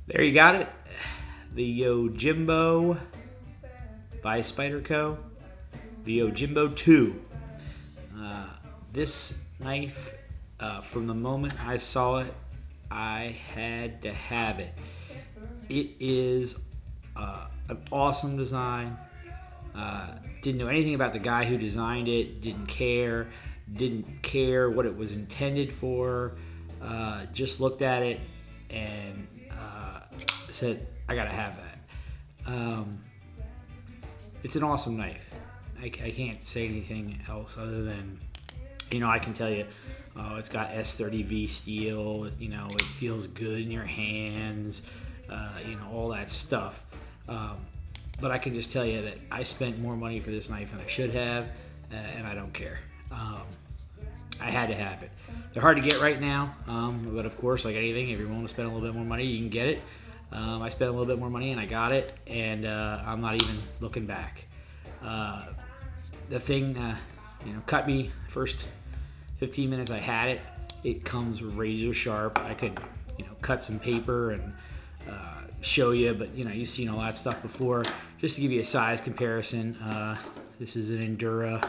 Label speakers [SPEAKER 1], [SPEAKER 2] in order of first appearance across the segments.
[SPEAKER 1] There you got it. The Yojimbo by Spyderco. The Yojimbo 2. This knife, from the moment I saw it, I had to have it. It is an awesome design. Didn't know anything about the guy who designed it. Didn't care what it was intended for. Just looked at it and said, I gotta have that. It's an awesome knife. I can't say anything else other than, I can tell you, it's got S30V steel, it feels good in your hands, all that stuff. But I can just tell you that I spent more money for this knife than I should have, and I don't care. I had to have it. They're hard to get right now, but of course, like anything, if you're willing to spend a little bit more money, you can get it. I spent a little bit more money and I got it, and I'm not even looking back. The thing, cut me first 15 minutes I had it. It comes razor sharp. I could, cut some paper and show you, but you've seen all that stuff before. Just to give you a size comparison, this is an Endura.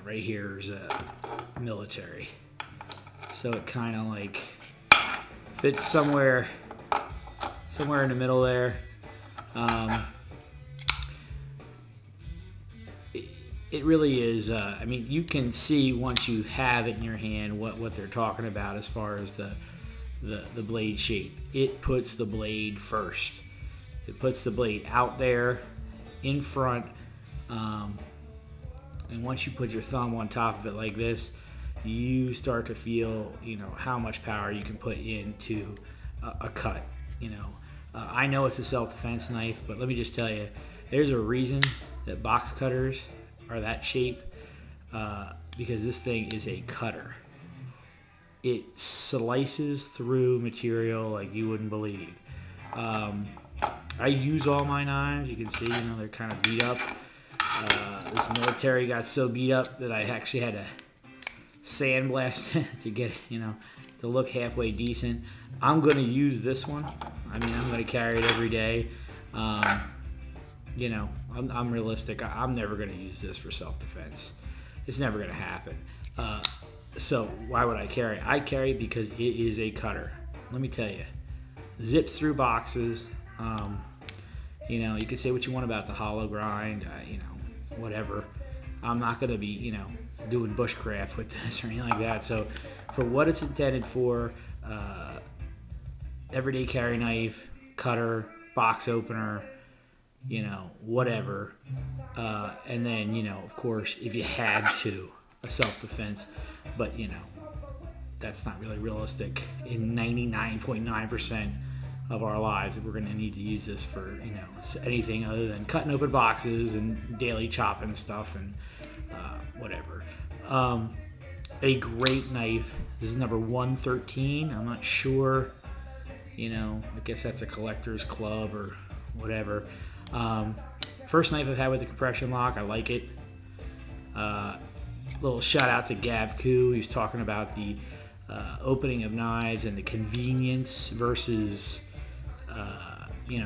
[SPEAKER 1] Right here is a military, so it kind of like fits somewhere in the middle there. It really is. I mean, you can see once you have it in your hand what they're talking about as far as the blade shape. It puts the blade first. It puts the blade out there in front. And once you put your thumb on top of it like this, you start to feel, how much power you can put into a cut. I know it's a self-defense knife, but let me just tell you, there's a reason that box cutters are that shape, because this thing is a cutter. It slices through material like you wouldn't believe. I use all my knives. You can see, they're kind of beat up. This military got so beat up that I actually had to sandblast to get it, to look halfway decent. I'm going to use this one. I mean, I'm going to carry it every day. I'm realistic. I'm never going to use this for self-defense. It's never going to happen. So why would I carry it? I carry it because it is a cutter. Let me tell you. Zips through boxes. You could say what you want about the hollow grind, whatever. I'm not going to be, doing bushcraft with this or anything like that. So for what it's intended for, everyday carry knife, cutter, box opener, whatever. And then, of course, if you had to, a self-defense. But, that's not really realistic. In 99.9% of our lives, we're going to need to use this for, anything other than cutting open boxes and daily chopping stuff and whatever. A great knife. This is number 113. I'm not sure, I guess that's a collector's club or whatever. First knife I've had with the compression lock. I like it. Little shout out to Gav Koo. He was talking about the opening of knives and the convenience versus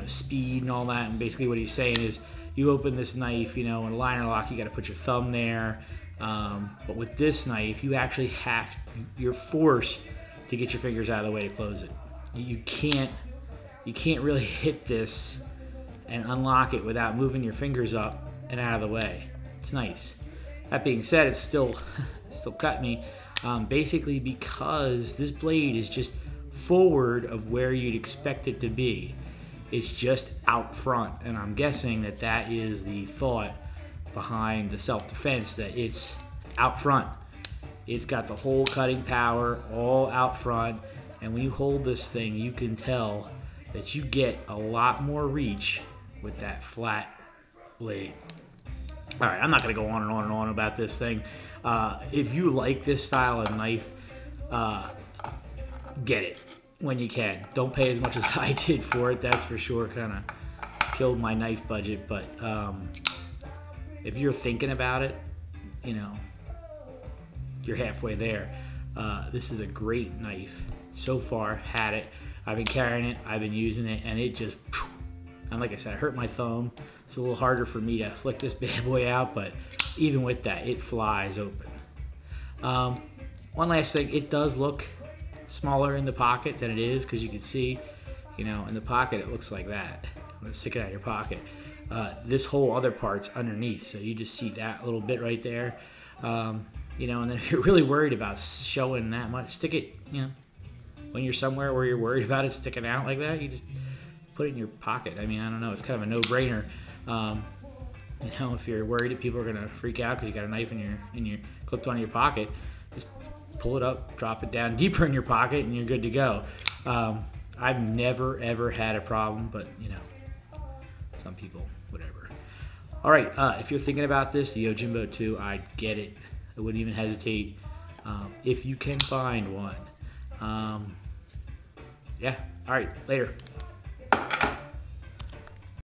[SPEAKER 1] speed and all that. And basically what he's saying is, you open this knife, in a liner lock, you got to put your thumb there. But with this knife, you actually you're forced to get your fingers out of the way to close it. You can't really hit this and unlock it without moving your fingers up and out of the way. It's nice. That being said, it's still cut me, basically because this blade is just forward of where you'd expect it to be. It's just out front, and I'm guessing that is the thought behind the self-defense, that it's out front. It's got the whole cutting power all out front, and when you hold this thing, you can tell that you get a lot more reach with that flat blade. All right, I'm not going to go on and on and on about this thing. If you like this style of knife, get it when you can. Don't pay as much as I did for it. That's for sure. Kind of killed my knife budget. But if you're thinking about it, you're halfway there. This is a great knife. So far, had it. I've been carrying it, I've been using it, and it just, and like I said, I hurt my thumb. It's a little harder for me to flick this bad boy out, but even with that, it flies open. One last thing, it does look smaller in the pocket than it is, because you can see, you know, in the pocket it looks like that when it's sticking out of your pocket. This whole other part's underneath, so you just see that little bit right there. You know, and then if you're really worried about showing that much, stick it, you know, when you're somewhere where you're worried about it sticking out like that, you just put it in your pocket. I mean, I don't know, it's kind of a no-brainer. You know, if you're worried that people are gonna freak out because you got a knife in your clipped on your pocket, just pull it up, drop it down deeper in your pocket, and you're good to go. I've never ever had a problem, but you know, some people, whatever. All right, if you're thinking about this, the Yojimbo 2, I'd get it. I wouldn't even hesitate if you can find one. Yeah. All right. Later.